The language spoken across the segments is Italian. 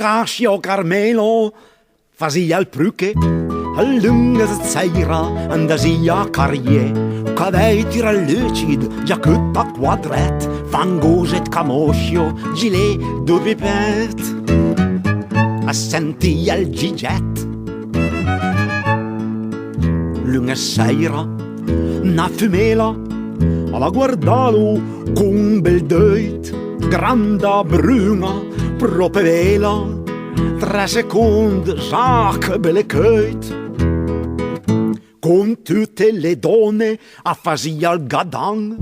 Horatio Carmelo fazia il pruche, a lunga zeira andasia carrier, cavei tira lucid, giacchetta quadret, fangoset camoscio, gilet dove pet, assentia il giget. Lunga seira, na fumela, alla guardalo con un bel deit, granda bruna, proprio vela, 3 secondi, Jacques belle queit. Con tutte le donne a fasia il gadan,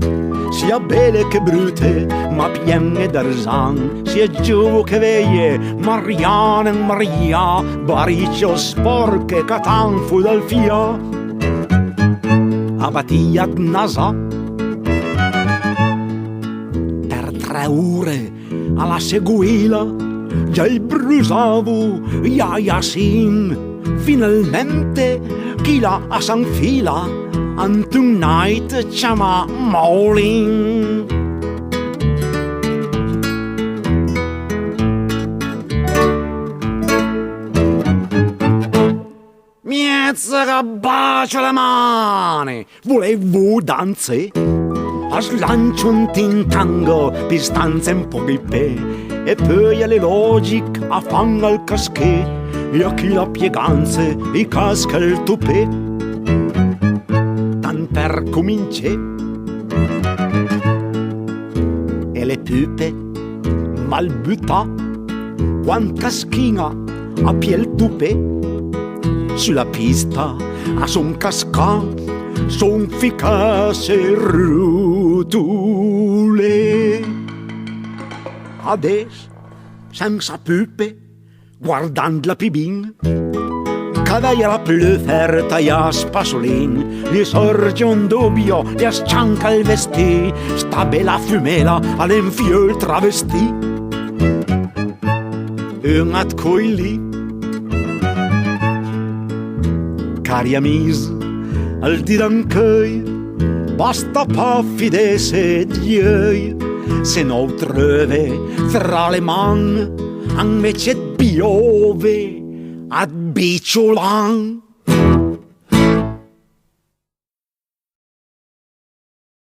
sia belle che brutte, ma piene d'arzan, sia giù che veie, Mariana e Maria, bariccio sporche, catanfo dal fia, abatiat nasa. Per 3 ore alla seguila, già il brusavo, Yasin, finalmente chi la a s'anfila, and tonight chiama Maureen. Miezza che bacia le mani, volevo danze, a slancio un tintango, pistanze un po' di pe, e poi alle logic a fanga il casché, e a chi la pieganze, i casca il tupè. Tan per cominciare, e le pupe mal butta, quant caschina a piel tupè, sulla pista a son casca, son ficasse rutule. Adesso, senza pupe, guardando la pibin, cavaia la più ferta e a spasolin, gli sorge un dubbio e scianca il vestì, sta bella fumela all'infiol travestì. Un at coi lì, cari amici, al diranchei, basta pa fidese Dio, se no trove tra le man, invece piove a Biciolan.